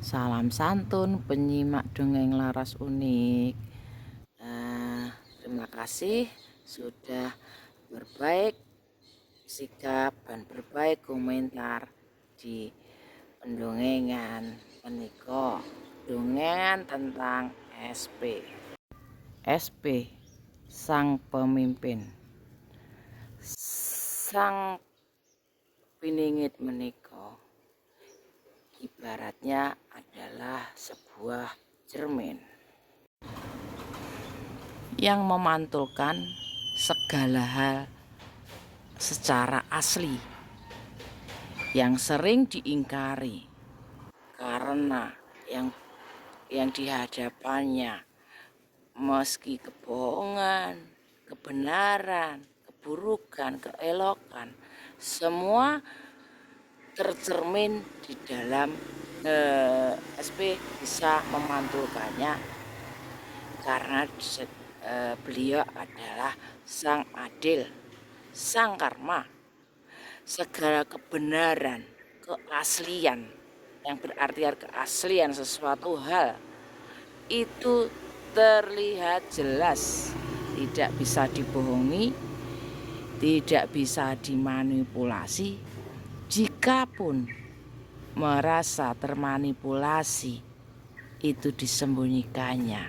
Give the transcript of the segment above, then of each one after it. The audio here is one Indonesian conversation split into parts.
Salam santun penyimak dongeng Laras Unik. Terima kasih sudah berbaik sikap dan berbaik komentar di pendongengan menika. Dongengan tentang SP. SP sang pemimpin. Sang piningit menika ibaratnya adalah sebuah cermin yang memantulkan segala hal secara asli yang sering diingkari karena yang dihadapannya meski kebohongan, kebenaran, keburukan, keelokan, semua tercermin di dalam SP bisa memantulkannya karena beliau adalah sang adil, sang karma, segala kebenaran, keaslian yang berarti keaslian sesuatu hal itu terlihat jelas, tidak bisa dibohongi, tidak bisa dimanipulasi. Jikapun merasa termanipulasi, itu disembunyikannya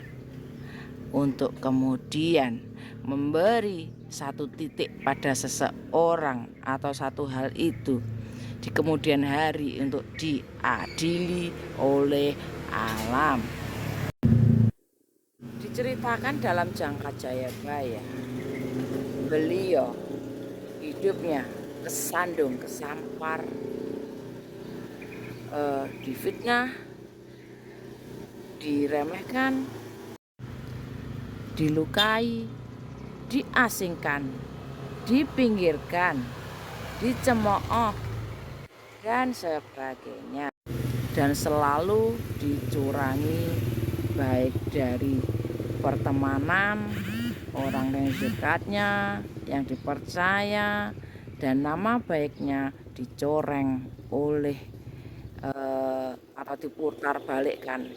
untuk kemudian memberi satu titik pada seseorang atau satu hal itu di kemudian hari untuk diadili oleh alam. Diceritakan dalam Jangka Jayabaya, beliau hidupnya kesandung, kesampar, difitnah, diremehkan, dilukai, diasingkan, dipinggirkan, dicemooh, dan sebagainya, dan selalu dicurangi baik dari pertemanan, orang yang dekatnya, yang dipercaya, dan nama baiknya dicoreng oleh atau diputar balikkan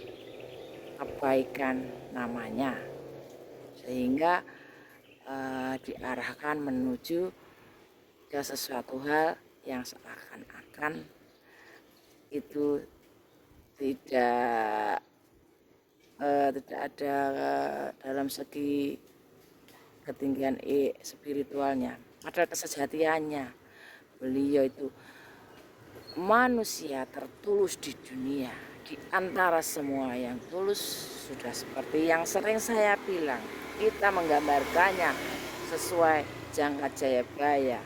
kebaikan namanya, sehingga diarahkan menuju ke sesuatu hal yang seakan-akan itu tidak ada dalam segi ketinggian spiritualnya. Padahal kesejatiannya beliau itu manusia tertulus di dunia. Di antara semua yang tulus, sudah seperti yang sering saya bilang, kita menggambarkannya sesuai Jangka Jayabaya,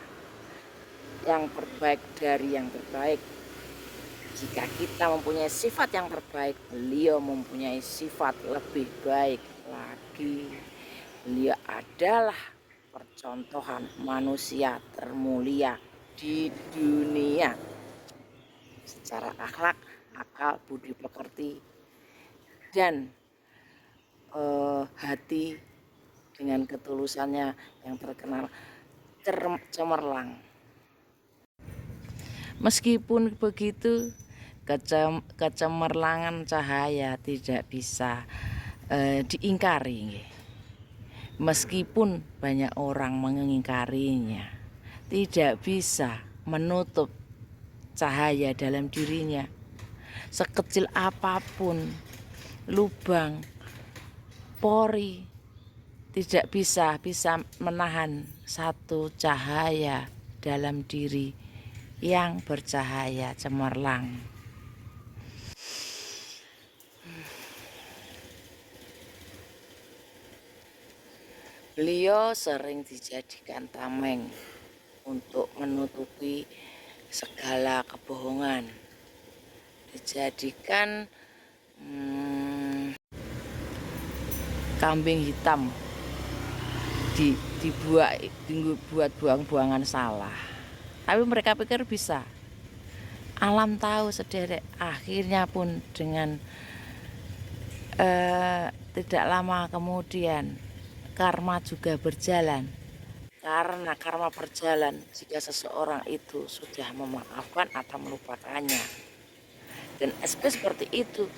yang terbaik dari yang terbaik. Jika kita mempunyai sifat yang terbaik, beliau mempunyai sifat lebih baik lagi. Beliau adalah percontohan manusia termulia di dunia secara akhlak, akal, budi pekerti, dan hati dengan ketulusannya yang terkenal cemerlang. Meskipun begitu, kecemerlangan cahaya tidak bisa diingkari. Meskipun banyak orang mengingkarinya, tidak bisa menutup cahaya dalam dirinya. Sekecil apapun lubang, pori, tidak bisa menahan satu cahaya dalam diri yang bercahaya cemerlang. Beliau sering dijadikan tameng untuk menutupi segala kebohongan, dijadikan kambing hitam, dibuat buang-buangan salah. Tapi mereka pikir bisa. Alam tahu sederek, akhirnya pun dengan tidak lama kemudian karma juga berjalan. Karena karma berjalan jika seseorang itu sudah memaafkan atau melupakannya. Dan SP seperti itu,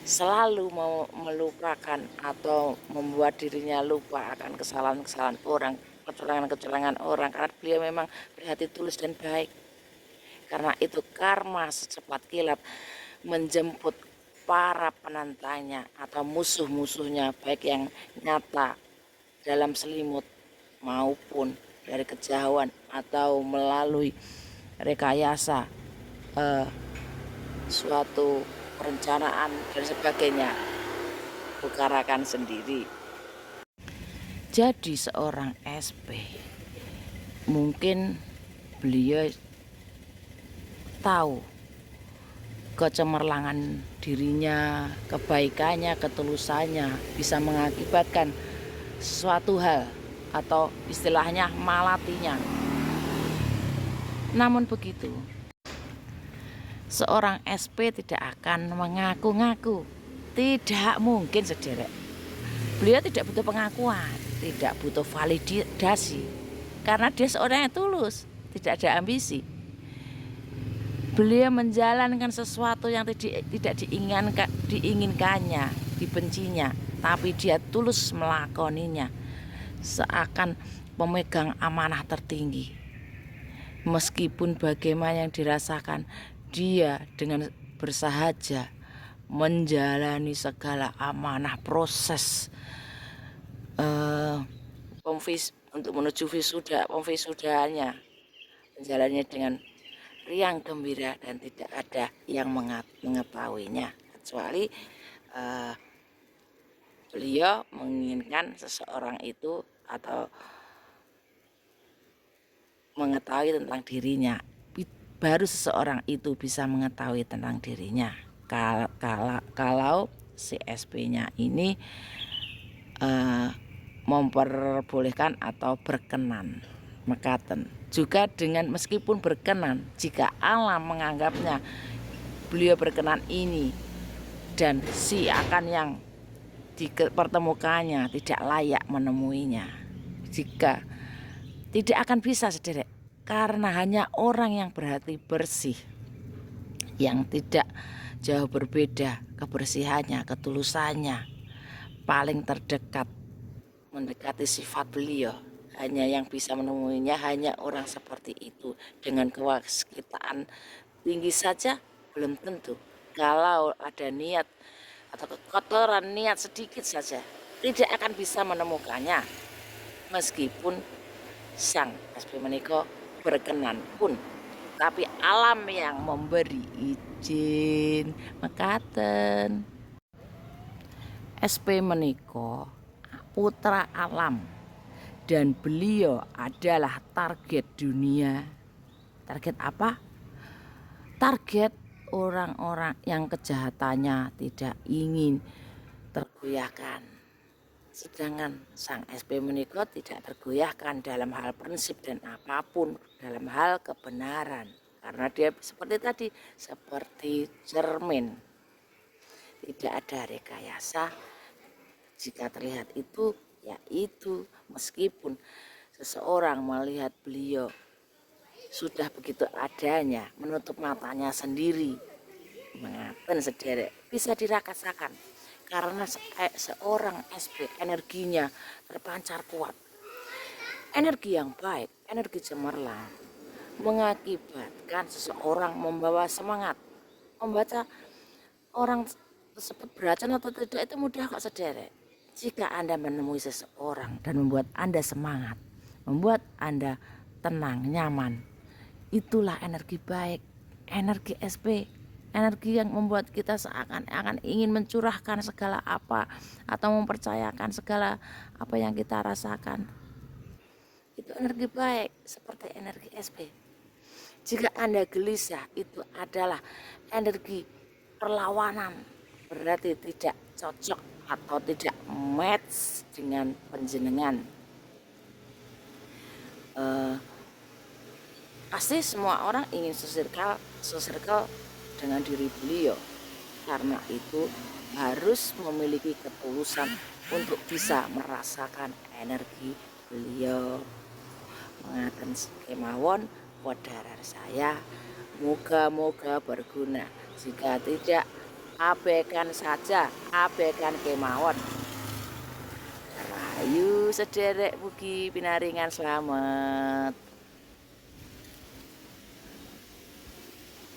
selalu mau melupakan atau membuat dirinya lupa akan kesalahan-kesalahan orang, kecurangan-kecurangan orang, karena beliau memang berhati tulus dan baik. Karena itu karma secepat kilat menjemput para penantangnya atau musuh-musuhnya, baik yang nyata dalam selimut maupun dari kejauhan atau melalui rekayasa suatu perencanaan dan sebagainya, bukarakan sendiri. Jadi seorang SP mungkin beliau tahu kecemerlangan dirinya, kebaikannya, ketulusannya bisa mengakibatkan suatu hal atau istilahnya malatinya. Namun begitu, seorang SP tidak akan mengaku-ngaku. Tidak mungkin, sederek. Beliau tidak butuh pengakuan, tidak butuh validasi, karena dia seorang yang tulus, tidak ada ambisi. Beliau menjalankan sesuatu yang tidak diinginkannya, dibencinya, tapi dia tulus melakoninya, seakan memegang amanah tertinggi. Meskipun bagaimana yang dirasakan, dia dengan bersahaja menjalani segala amanah proses untuk menuju wisudaannya, menjalannya dengan riang gembira dan tidak ada yang mengetahuinya, kecuali beliau menginginkan seseorang itu atau mengetahui tentang dirinya. Baru seseorang itu bisa mengetahui tentang dirinya. Kalau si SP-nya ini memperbolehkan atau berkenan, mekaten. Juga dengan meskipun berkenan, jika alam menganggapnya beliau berkenan ini dan si akan yang dipertemukannya tidak layak menemuinya, jika tidak akan bisa, sederek, karena hanya orang yang berhati bersih, yang tidak jauh berbeda kebersihannya, ketulusannya, paling terdekat mendekati sifat beliau, hanya yang bisa menemuinya hanya orang seperti itu. Dengan kewaskitaan tinggi saja belum tentu. Kalau ada niat atau kekotoran niat sedikit saja, tidak akan bisa menemukannya, meskipun sang SP menika berkenan pun, tapi alam yang memberi izin mekaten. SP menika putra alam dan beliau adalah target dunia. Target apa? Target orang-orang yang kejahatannya tidak ingin tergoyahkan. Sedangkan sang SP menika tidak tergoyahkan dalam hal prinsip dan apapun, dalam hal kebenaran, karena dia seperti tadi, seperti cermin, tidak ada rekayasa. Jika terlihat itu, ya itu. Meskipun seseorang melihat beliau sudah begitu adanya, menutup matanya sendiri, mengaten sederek, bisa dirakasakan. Karena seorang SP energinya terpancar kuat, energi yang baik, energi cemerlang, mengakibatkan seseorang membawa semangat. Membaca orang tersebut beracan atau tidak itu mudah kok, sederek. Jika Anda menemui seseorang dan membuat Anda semangat, membuat Anda tenang, nyaman, itulah energi baik, energi SP, energi yang membuat kita seakan-akan ingin mencurahkan segala apa atau mempercayakan segala apa yang kita rasakan. Itu energi baik, seperti energi SP. Jika Anda gelisah, itu adalah energi perlawanan, berarti tidak cocok atau tidak match dengan panjenengan. Pasti semua orang ingin sesirkel dengan diri beliau. Karena itu harus memiliki ketulusan untuk bisa merasakan energi beliau. Mengaten kemawon, wadharar saya, moga-moga berguna. Jika tidak, abaikan saja, abaikan kemawon. Rahayu sederek mugi pinaringan slamet.